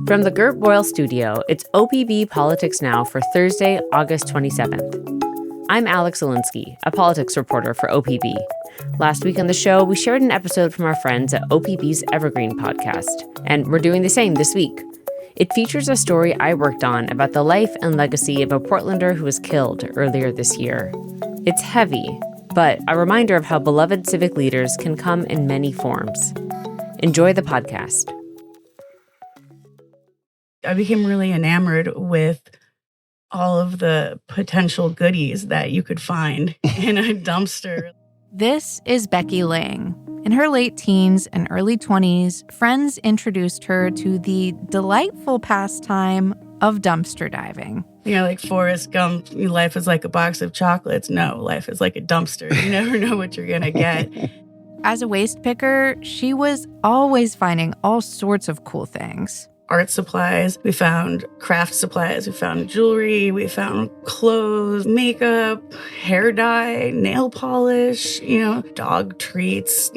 From the Gert Boyle studio, it's OPB Politics Now for Thursday, August 27th. I'm Alex Zielinski, a politics reporter for OPB. Last week on the show, we shared an episode from our friends at OPB's Evergreen podcast, and we're doing the same this week. It features a story I worked on about the life and legacy of a Portlander who was killed earlier this year. It's heavy, but a reminder of how beloved civic leaders can come in many forms. Enjoy the podcast. I became really enamored with all of the potential goodies that you could find in a dumpster. This is Becky Lange. In her late teens and early 20s, friends introduced her to the delightful pastime of dumpster diving. You know, like Forrest Gump, life is like a box of chocolates. No, life is like a dumpster. You never know what you're going to get. As a waste picker, she was always finding all sorts of cool things. Art supplies, we found craft supplies, we found jewelry, we found clothes, makeup, hair dye, nail polish, dog treats,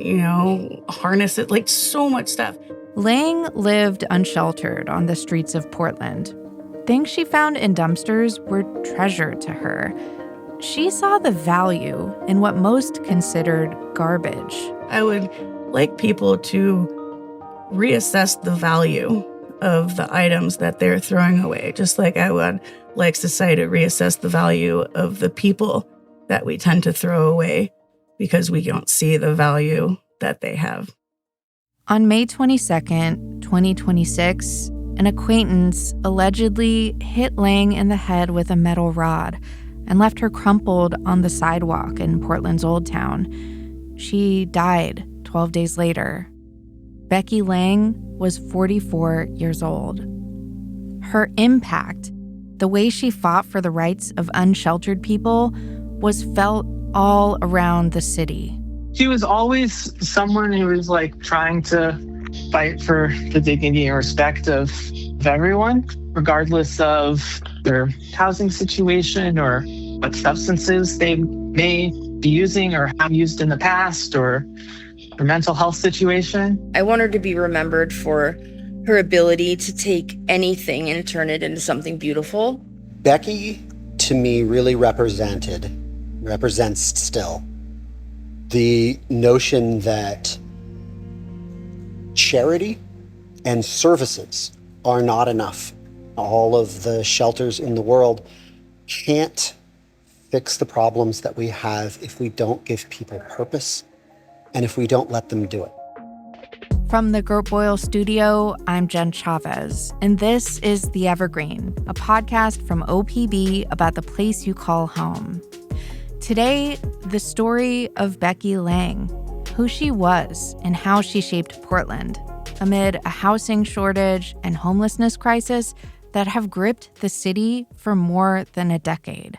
harnesses, like so much stuff. Lange lived unsheltered on the streets of Portland. Things she found in dumpsters were treasure to her. She saw the value in what most considered garbage. I would like people to reassess the value of the items that they're throwing away, just like I would like society to reassess the value of the people that we tend to throw away because we don't see the value that they have. On May 22nd, 2026, an acquaintance allegedly hit Lange in the head with a metal rod and left her crumpled on the sidewalk in Portland's Old Town. She died 12 days later. Becky Lange was 44 years old. Her impact, the way she fought for the rights of unsheltered people, was felt all around the city. She was always someone who was trying to fight for the dignity and respect of everyone, regardless of their housing situation or what substances they may be using or have used in the past or her mental health situation. I want her to be remembered for her ability to take anything and turn it into something beautiful. Becky, to me, really represents still the notion that charity and services are not enough. All of the shelters in the world can't fix the problems that we have if we don't give people purpose and if we don't let them do it. From the Gert Boyle studio, I'm Jen Chavez, and this is The Evergreen, a podcast from OPB about the place you call home. Today, the story of Becky Lange, who she was and how she shaped Portland amid a housing shortage and homelessness crisis that have gripped the city for more than a decade.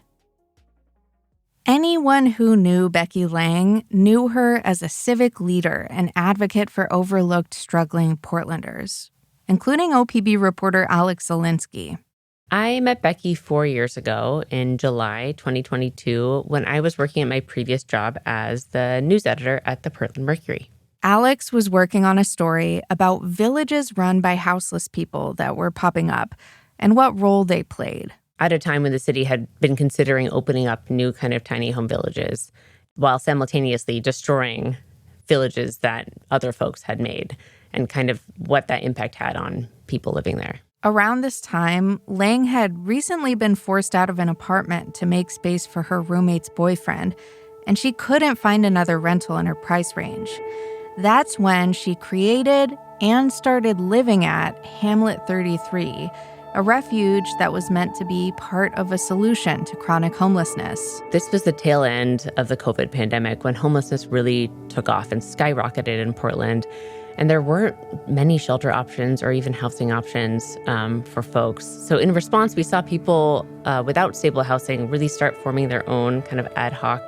Anyone who knew Becky Lange knew her as a civic leader and advocate for overlooked, struggling Portlanders, including OPB reporter Alex Zielinski. I met Becky 4 years ago in July 2022 when I was working at my previous job as the news editor at the Portland Mercury. Alex was working on a story about villages run by houseless people that were popping up and what role they played. At a time when the city had been considering opening up new kind of tiny home villages while simultaneously destroying villages that other folks had made and kind of what that impact had on people living there. Around this time, Lange had recently been forced out of an apartment to make space for her roommate's boyfriend, and she couldn't find another rental in her price range. That's when she created and started living at Hamlet 33, a refuge that was meant to be part of a solution to chronic homelessness. This was the tail end of the COVID pandemic when homelessness really took off and skyrocketed in Portland. And there weren't many shelter options or even housing options for folks. So in response, we saw people without stable housing really start forming their own kind of ad hoc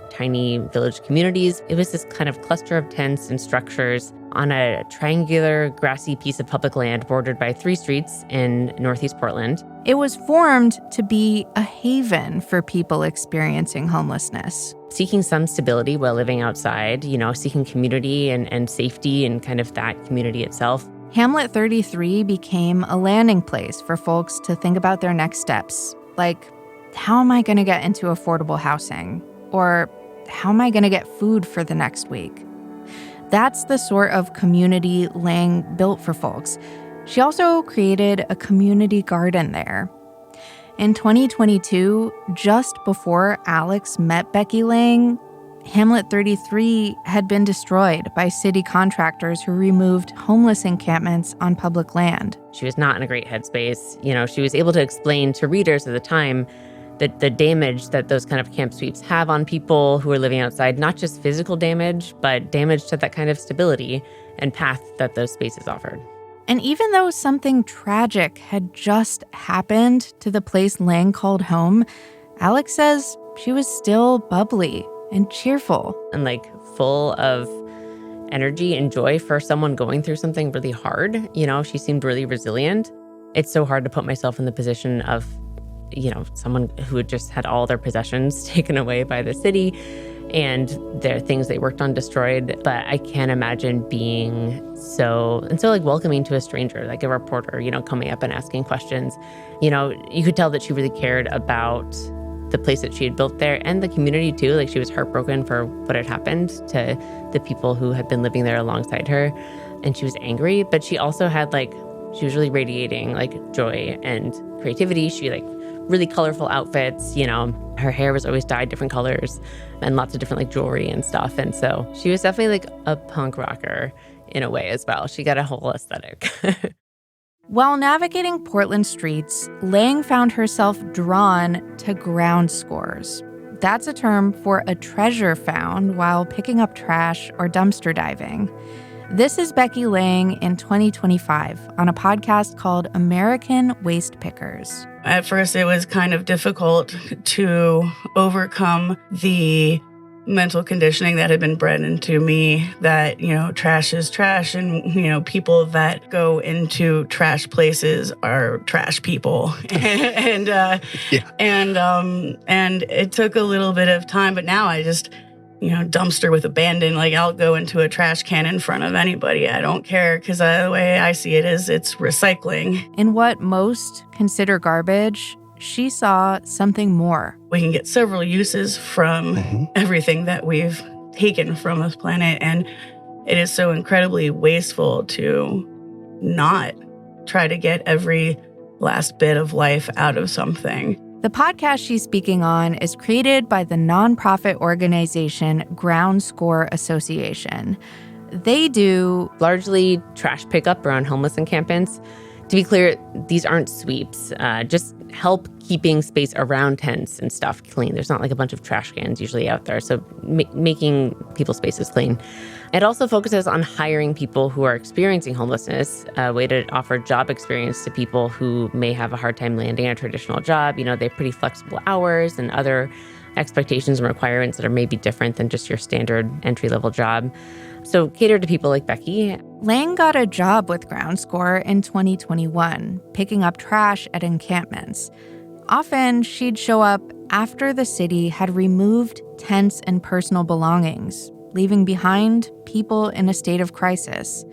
tiny village communities. It was this kind of cluster of tents and structures on a triangular grassy piece of public land bordered by 3 streets in Northeast Portland. It was formed to be a haven for people experiencing homelessness. Seeking some stability while living outside, seeking community and safety and kind of that community itself. Hamlet 33 became a landing place for folks to think about their next steps, like, how am I going to get into affordable housing? Or how am I going to get food for the next week? That's the sort of community Lange built for folks. She also created a community garden there. In 2022, just before Alex met Becky Lange, Hamlet 33 had been destroyed by city contractors who removed homeless encampments on public land. She was not in a great headspace. She was able to explain to readers at the time that the damage that those kind of camp sweeps have on people who are living outside, not just physical damage, but damage to that kind of stability and path that those spaces offered. And even though something tragic had just happened to the place Lange called home, Alex says she was still bubbly and cheerful. And full of energy and joy for someone going through something really hard. She seemed really resilient. It's so hard to put myself in the position of, someone who had just had all their possessions taken away by the city and their things they worked on destroyed. But I can't imagine being so welcoming to a stranger, like a reporter, coming up and asking questions. You could tell that she really cared about the place that she had built there and the community too. She was heartbroken for what had happened to the people who had been living there alongside her. And she was angry, but she also had she was really radiating joy and creativity. She really colorful outfits, her hair was always dyed different colors and lots of different jewelry and stuff. And so she was definitely a punk rocker in a way as well. She got a whole aesthetic. While navigating Portland streets, Lange found herself drawn to ground scores. That's a term for a treasure found while picking up trash or dumpster diving. This is Becky Lange in 2025 on a podcast called American Waste Pickers. At first, it was kind of difficult to overcome the mental conditioning that had been bred into me that, trash is trash and, people that go into trash places are trash people. and it took a little bit of time, but now I just, dumpster with abandon, I'll go into a trash can in front of anybody. I don't care because the way I see it is it's recycling. In what most consider garbage, she saw something more. We can get several uses from everything that we've taken from this planet, and it is so incredibly wasteful to not try to get every last bit of life out of something. The podcast she's speaking on is created by the nonprofit organization Ground Score Association. They do largely trash pickup around homeless encampments. To be clear, these aren't sweeps, just help keeping space around tents and stuff clean. There's not a bunch of trash cans usually out there, so making people's spaces clean. It also focuses on hiring people who are experiencing homelessness, a way to offer job experience to people who may have a hard time landing a traditional job. They have pretty flexible hours and other expectations and requirements that are maybe different than just your standard entry-level job. So cater to people like Becky. Lange got a job with Ground Score in 2021, picking up trash at encampments. Often, she'd show up after the city had removed tents and personal belongings, leaving behind people in a state of crisis.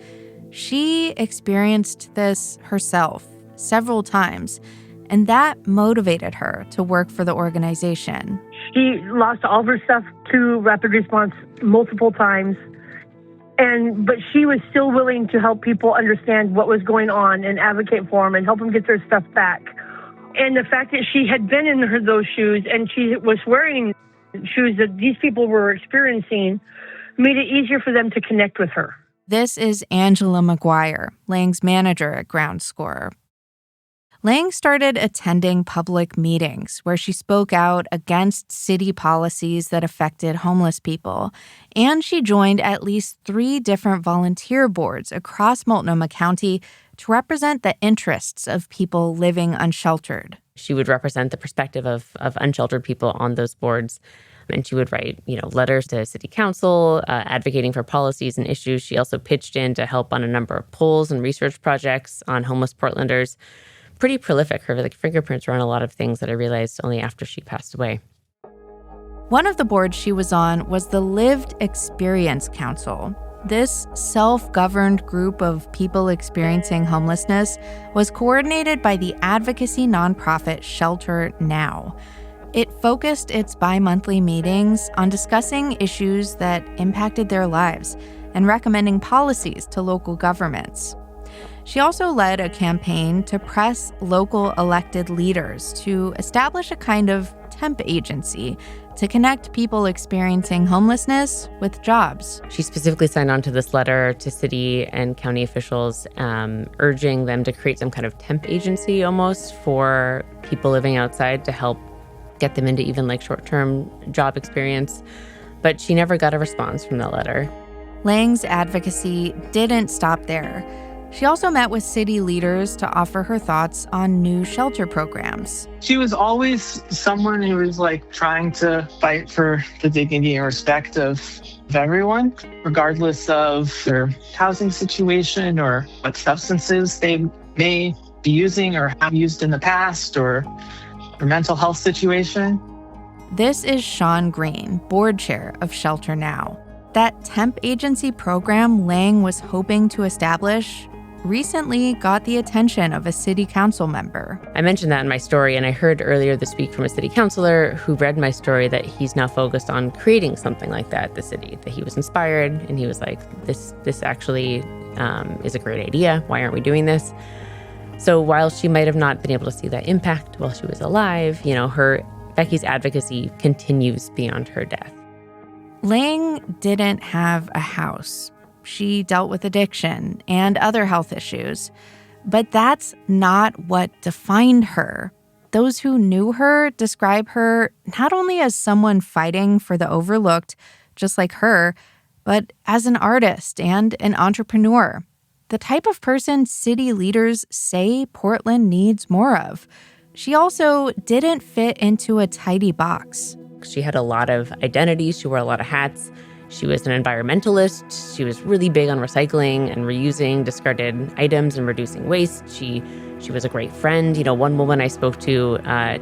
She experienced this herself several times, and that motivated her to work for the organization. She lost all of her stuff to rapid response multiple times. But she was still willing to help people understand what was going on and advocate for them and help them get their stuff back. And the fact that she had been in those shoes and she was wearing shoes that these people were experiencing made it easier for them to connect with her. This is Angela McGuire, Lange's manager at Ground Score. Lange started attending public meetings where she spoke out against city policies that affected homeless people, and she joined at least 3 different volunteer boards across Multnomah County to represent the interests of people living unsheltered. She would represent the perspective of unsheltered people on those boards, and she would write, letters to city council, advocating for policies and issues. She also pitched in to help on a number of polls and research projects on homeless Portlanders. Pretty prolific. Her fingerprints were on a lot of things that I realized only after she passed away. One of the boards she was on was the Lived Experience Council. This self-governed group of people experiencing homelessness was coordinated by the advocacy nonprofit Shelter Now. It focused its bi-monthly meetings on discussing issues that impacted their lives and recommending policies to local governments. She also led a campaign to press local elected leaders to establish a kind of temp agency to connect people experiencing homelessness with jobs. She specifically signed on to this letter to city and county officials, urging them to create some kind of temp agency almost for people living outside to help get them into even like short-term job experience. But she never got a response from that letter. Lange's advocacy didn't stop there. She also met with city leaders to offer her thoughts on new shelter programs. She was always someone who was like trying to fight for the dignity and respect of everyone, regardless of their housing situation or what substances they may be using or have used in the past or their mental health situation. This is Sean Green, board chair of Shelter Now. That temp agency program Lange was hoping to establish recently got the attention of a city council member. I mentioned that in my story, and I heard earlier this week from a city councilor who read my story that he's now focused on creating something like that at the city, that he was inspired, and he was like, this actually is a great idea. Why aren't we doing this? So while she might have not been able to see that impact while she was alive, Becky's advocacy continues beyond her death. Lange didn't have a house. She dealt with addiction and other health issues. But that's not what defined her. Those who knew her describe her not only as someone fighting for the overlooked, just like her, but as an artist and an entrepreneur. The type of person city leaders say Portland needs more of. She also didn't fit into a tidy box. She had a lot of identities. She wore a lot of hats. She was an environmentalist. She was really big on recycling and reusing discarded items and reducing waste. She was a great friend. One woman I spoke to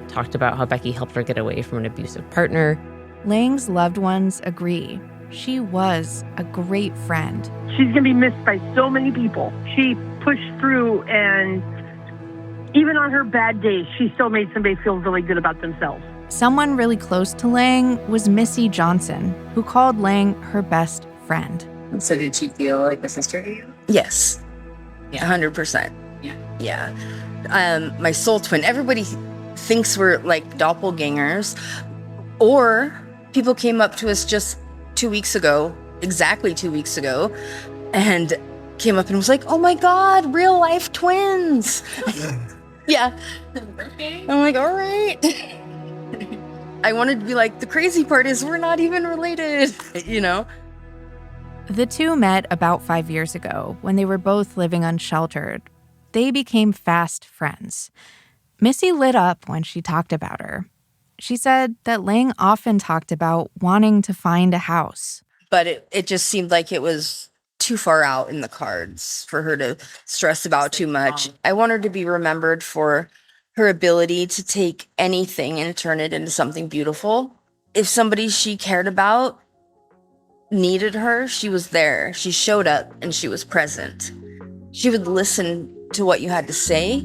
talked about how Becky helped her get away from an abusive partner. Lange's loved ones agree. She was a great friend. She's going to be missed by so many people. She pushed through, and even on her bad days, she still made somebody feel really good about themselves. Someone really close to Lange was Missy Johnson, who called Lange her best friend. So did she feel like a sister to you? Yes. Yeah. 100%. Yeah. My soul twin. Everybody thinks we're like doppelgangers. Or people came up to us just 2 weeks ago, exactly 2 weeks ago, and came up and was like, oh my God, real life twins. Yeah. Okay. I'm like, all right. I wanted to be like, the crazy part is we're not even related, The two met about 5 years ago when they were both living unsheltered. They became fast friends. Missy lit up when she talked about her. She said that Lange often talked about wanting to find a house. But it just seemed like it was too far out in the cards for her to stress about too much. I want her to be remembered for her ability to take anything and turn it into something beautiful. If somebody she cared about needed her, she was there. She showed up and she was present. She would listen to what you had to say.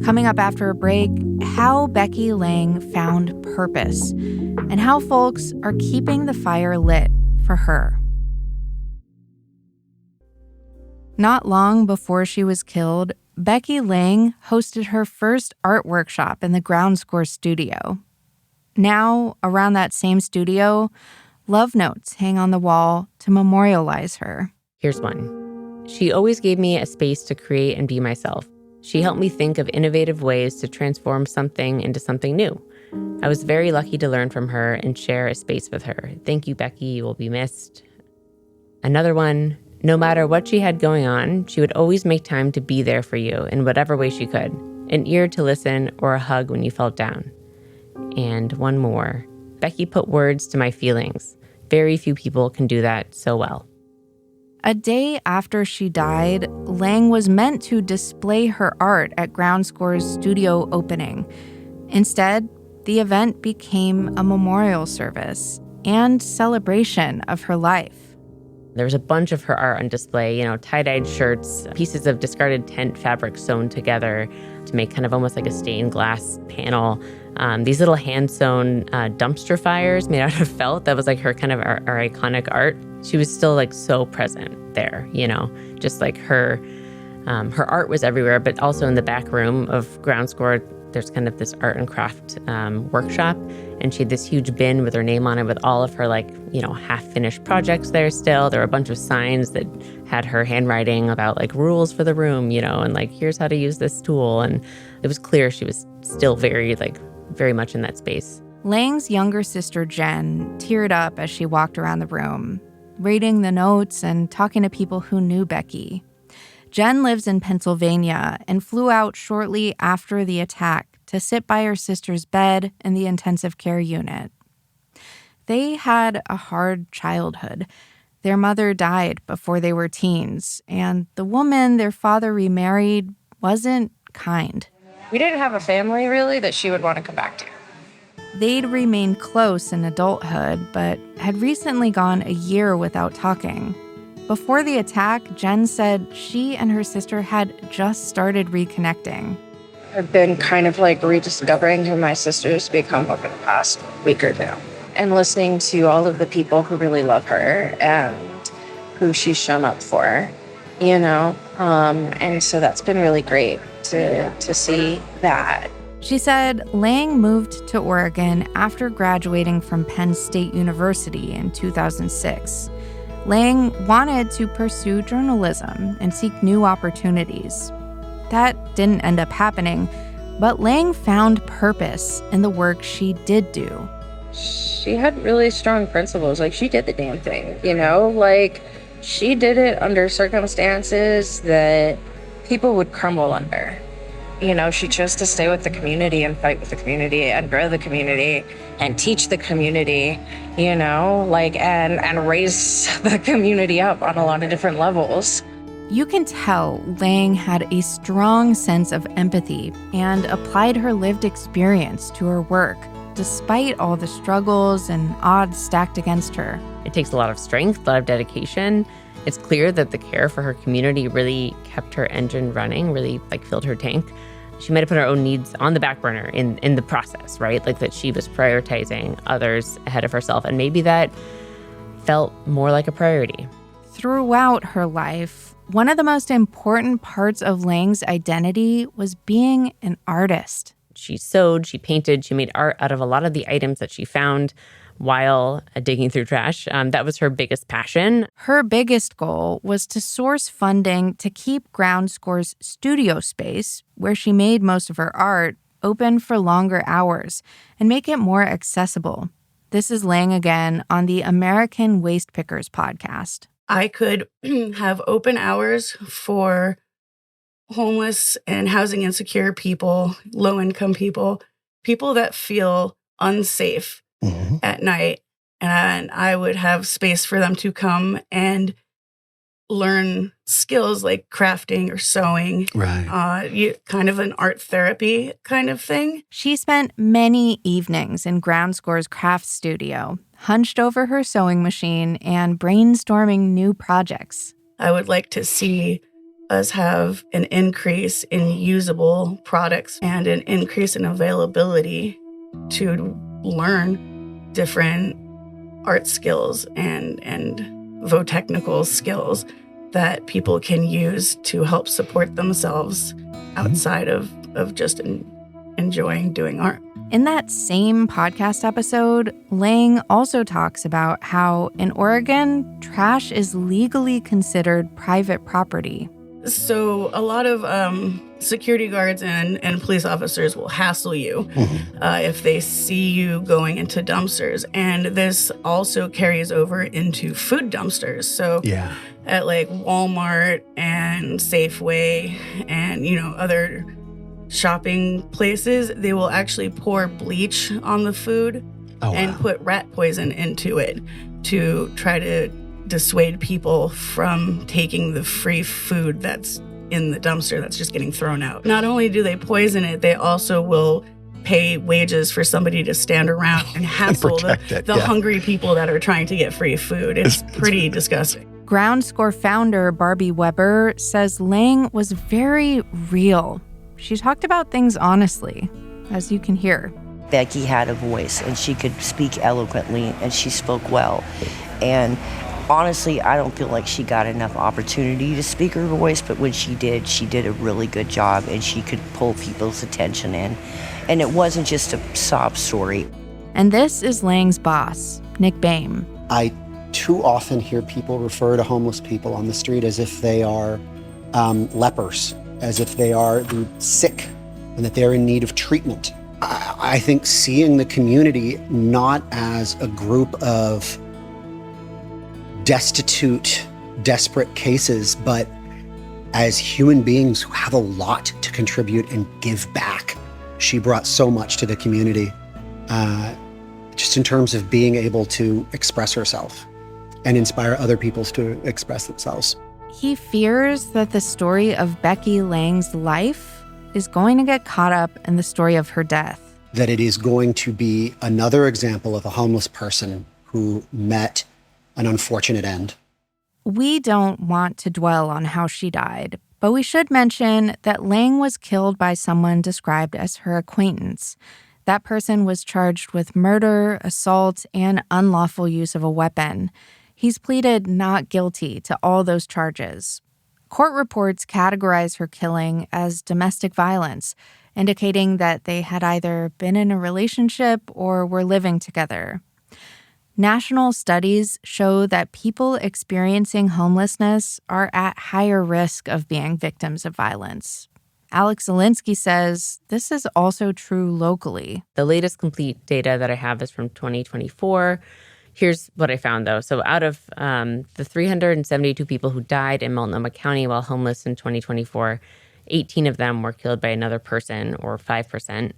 Coming up after a break, how Becky Lange found purpose and how folks are keeping the fire lit for her. Not long before she was killed, Becky Lange hosted her first art workshop in the Ground Score studio. Now, around that same studio, love notes hang on the wall to memorialize her. Here's one. She always gave me a space to create and be myself. She helped me think of innovative ways to transform something into something new. I was very lucky to learn from her and share a space with her. Thank you, Becky. You will be missed. Another one. No matter what she had going on, she would always make time to be there for you in whatever way she could. An ear to listen or a hug when you felt down. And one more. Becky put words to my feelings. Very few people can do that so well. A day after she died, Lange was meant to display her art at Ground Score's studio opening. Instead, the event became a memorial service and celebration of her life. There was a bunch of her art on display, tie-dyed shirts, pieces of discarded tent fabric sewn together to make kind of almost like a stained glass panel. These little hand-sewn dumpster fires made out of felt. That was like her kind of our iconic art. She was still like so present there, just like her art was everywhere, but also in the back room of Ground Score, there's kind of this art and craft workshop. And she had this huge bin with her name on it with all of her half-finished projects there still. There were a bunch of signs that had her handwriting about rules for the room, and here's how to use this tool. And it was clear she was still very much in that space. Lange's younger sister, Jen, teared up as she walked around the room, reading the notes and talking to people who knew Becky. Jen lives in Pennsylvania and flew out shortly after the attack to sit by her sister's bed in the intensive care unit. They had a hard childhood. Their mother died before they were teens, and the woman their father remarried wasn't kind. We didn't have a family, really, that she would want to come back to. They'd remained close in adulthood, but had recently gone a year without talking. Before the attack, Jen said she and her sister had just started reconnecting. I've been kind of rediscovering who my sister's become over the past week or two, and listening to all of the people who really love her and who she's shown up for, and so that's been really great to see that. She said Lange moved to Oregon after graduating from Penn State University in 2006. Lange wanted to pursue journalism and seek new opportunities. That didn't end up happening, but Lange found purpose in the work she did do. She had really strong principles. She did the damn thing, she did it under circumstances that people would crumble under. She chose to stay with the community and fight with the community and grow the community and teach the community, and raise the community up on a lot of different levels. You can tell Lange had a strong sense of empathy and applied her lived experience to her work, despite all the struggles and odds stacked against her. It takes a lot of strength, a lot of dedication. It's clear that the care for her community really kept her engine running, really filled her tank. She might have put her own needs on the back burner in the process, right? That she was prioritizing others ahead of herself. And maybe that felt more like a priority. Throughout her life, one of the most important parts of Lange's identity was being an artist. She sewed, she painted, she made art out of a lot of the items that she found while digging through trash. That was her biggest passion. Her biggest goal was to source funding to keep Ground Score's studio space, where she made most of her art, open for longer hours and make it more accessible. This is Lange again on the American Waste Pickers podcast. I could have open hours for homeless and housing insecure people, low-income people that feel unsafe at night. And I would have space for them to come and learn skills like crafting or sewing. Right. Kind of an art therapy kind of thing. She spent many evenings in Ground Score's craft studio, hunched over her sewing machine and brainstorming new projects. I would like to see us have an increase in usable products and an increase in availability to learn different art skills and technical skills that people can use to help support themselves outside of just enjoying doing art. In that same podcast episode, Lange also talks about how in Oregon, trash is legally considered private property. So a lot of security guards and police officers will hassle you if they see you going into dumpsters. And this also carries over into food dumpsters. So at Walmart and Safeway and, other shopping places, they will actually pour bleach on the food and put rat poison into it to try to dissuade people from taking the free food that's in the dumpster that's just getting thrown out. Not only do they poison it, they also will pay wages for somebody to stand around and hassle the hungry people that are trying to get free food. It's pretty disgusting. Ground Score founder Barbie Weber says Lange was very real. She talked about things honestly, as you can hear. Becky had a voice, and she could speak eloquently, and she spoke well. And honestly, I don't feel like she got enough opportunity to speak her voice, but when she did a really good job, and she could pull people's attention in. And it wasn't just a sob story. And this is Lange's boss, Nick Boehm. I too often hear people refer to homeless people on the street as if they are lepers, as if they are the sick and that they're in need of treatment. I think seeing the community not as a group of destitute, desperate cases, but as human beings who have a lot to contribute and give back. She brought so much to the community, just in terms of being able to express herself and inspire other people to express themselves. He fears that the story of Becky Lange's life is going to get caught up in the story of her death. That it is going to be another example of a homeless person who met an unfortunate end. We don't want to dwell on how she died, but we should mention that Lange was killed by someone described as her acquaintance. That person was charged with murder, assault, and unlawful use of a weapon. He's pleaded not guilty to all those charges. Court reports categorize her killing as domestic violence, indicating that they had either been in a relationship or were living together. National studies show that people experiencing homelessness are at higher risk of being victims of violence. Alex Zielinski says this is also true locally. The latest complete data that I have is from 2024. Here's what I found, though. So out of the 372 people who died in Multnomah County while homeless in 2024, 18 of them were killed by another person, or 5%.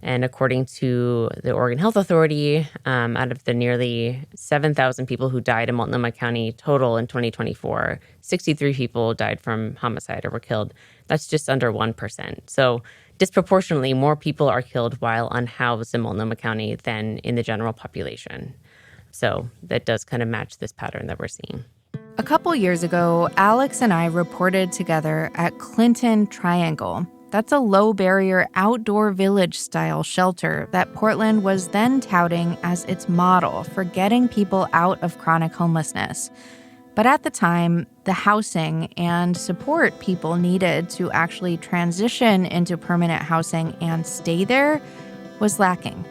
And according to the Oregon Health Authority, out of the nearly 7,000 people who died in Multnomah County total in 2024, 63 people died from homicide or were killed. That's just under 1%. So disproportionately, more people are killed while unhoused in Multnomah County than in the general population. So that does kind of match this pattern that we're seeing. A couple years ago, Alex and I reported together at Clinton Triangle. That's a low-barrier outdoor village-style shelter that Portland was then touting as its model for getting people out of chronic homelessness. But at the time, the housing and support people needed to actually transition into permanent housing and stay there was lacking.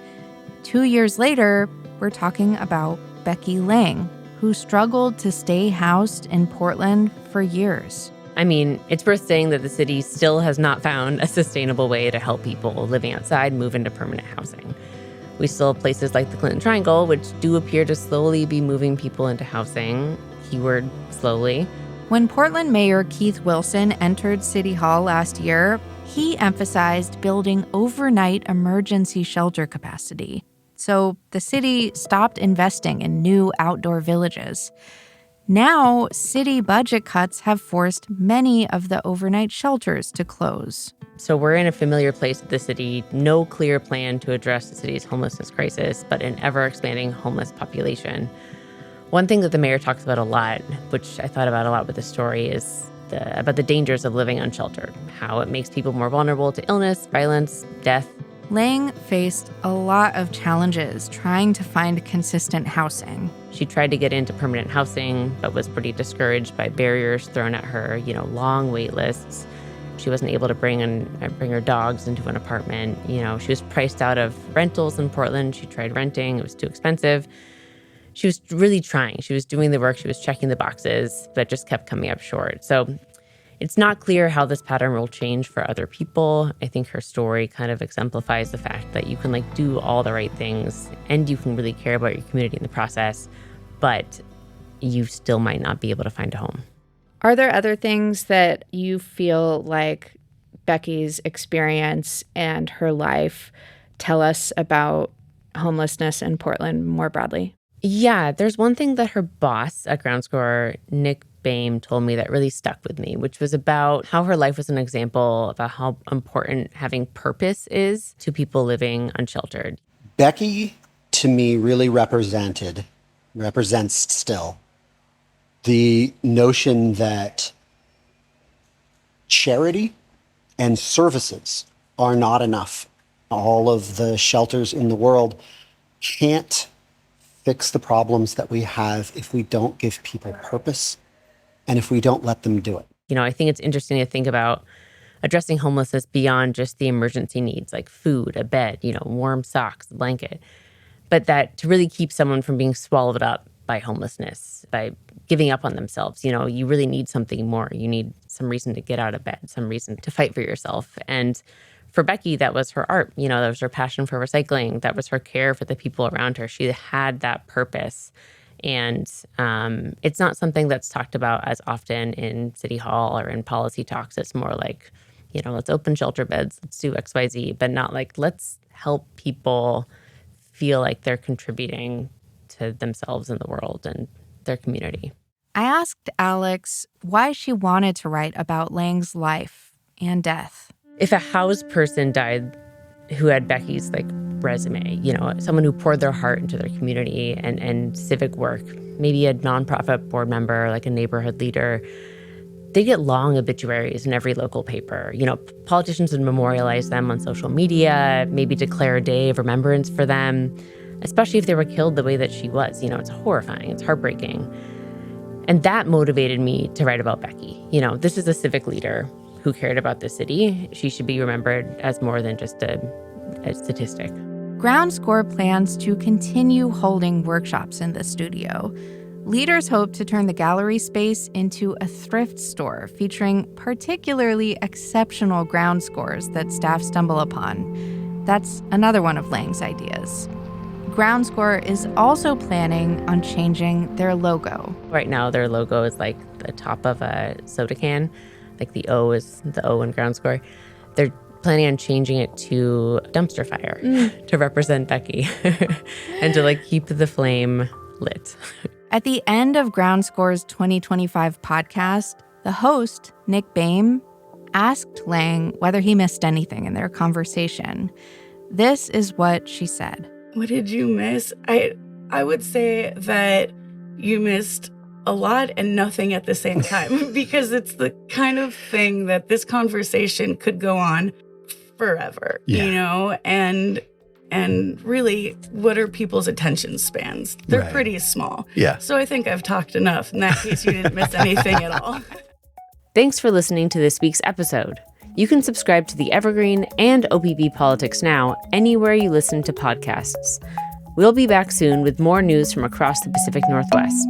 2 years later, we're talking about Becky Lange, who struggled to stay housed in Portland for years. I mean, it's worth saying that the city still has not found a sustainable way to help people living outside move into permanent housing. We still have places like the Clinton Triangle, which do appear to slowly be moving people into housing. Keyword, slowly. When Portland Mayor Keith Wilson entered City Hall last year, he emphasized building overnight emergency shelter capacity. So the city stopped investing in new outdoor villages. Now, city budget cuts have forced many of the overnight shelters to close. So we're in a familiar place at the city, no clear plan to address the city's homelessness crisis, but an ever-expanding homeless population. One thing that the mayor talks about a lot, which I thought about a lot with this story, is about the dangers of living unsheltered, how it makes people more vulnerable to illness, violence, death. Lange faced a lot of challenges trying to find consistent housing. She tried to get into permanent housing, but was pretty discouraged by barriers thrown at her, long wait lists. She wasn't able to bring her dogs into an apartment. She was priced out of rentals in Portland. She tried renting. It was too expensive. She was really trying. She was doing the work. She was checking the boxes, but just kept coming up short. So it's not clear how this pattern will change for other people. I think her story kind of exemplifies the fact that you can do all the right things and you can really care about your community in the process, but you still might not be able to find a home. Are there other things that you feel like Becky's experience and her life tell us about homelessness in Portland more broadly? Yeah, there's one thing that her boss at Ground Score, Nick Boehm, told me that really stuck with me, which was about how her life was an example about how important having purpose is to people living unsheltered. Becky, to me, really represents still The notion that charity and services are not enough. All of the shelters in the world can't fix the problems that we have if we don't give people purpose and if we don't let them do it. You know, I think it's interesting to think about addressing homelessness beyond just the emergency needs like food, a bed, warm socks, a blanket, but that to really keep someone from being swallowed up by homelessness, by giving up on themselves. You really need something more. You need some reason to get out of bed, some reason to fight for yourself. And for Becky, that was her art. That was her passion for recycling. That was her care for the people around her. She had that purpose. And it's not something that's talked about as often in City Hall or in policy talks. It's more like, let's open shelter beds, let's do X, Y, Z, but not like, let's help people feel like they're contributing to themselves and the world and their community. I asked Alex why she wanted to write about Lange's life and death. If a housed person died who had Becky's resume, someone who poured their heart into their community and civic work, maybe a nonprofit board member, like a neighborhood leader, they get long obituaries in every local paper. Politicians would memorialize them on social media, maybe declare a day of remembrance for them, especially if they were killed the way that she was. It's horrifying, it's heartbreaking. And that motivated me to write about Becky. This is a civic leader who cared about the city. She should be remembered as more than just a statistic. Ground Score plans to continue holding workshops in the studio. Leaders hope to turn the gallery space into a thrift store featuring particularly exceptional ground scores that staff stumble upon. That's another one of Lange's ideas. Ground Score is also planning on changing their logo. Right now, their logo is like the top of a soda can. Like the O is the O in Ground Score. They're planning on changing it to dumpster fire to represent Becky and to keep the flame lit. At the end of Ground Score's 2025 podcast, the host, Nick Boehm, asked Lange whether he missed anything in their conversation. This is what she said. What did you miss? I would say that you missed a lot and nothing at the same time because it's the kind of thing that this conversation could go on forever, and really, what are people's attention spans? They're pretty small. Yeah. So I think I've talked enough. In that case, you didn't miss anything at all. Thanks for listening to this week's episode. You can subscribe to the Evergreen and OPB Politics Now anywhere you listen to podcasts. We'll be back soon with more news from across the Pacific Northwest.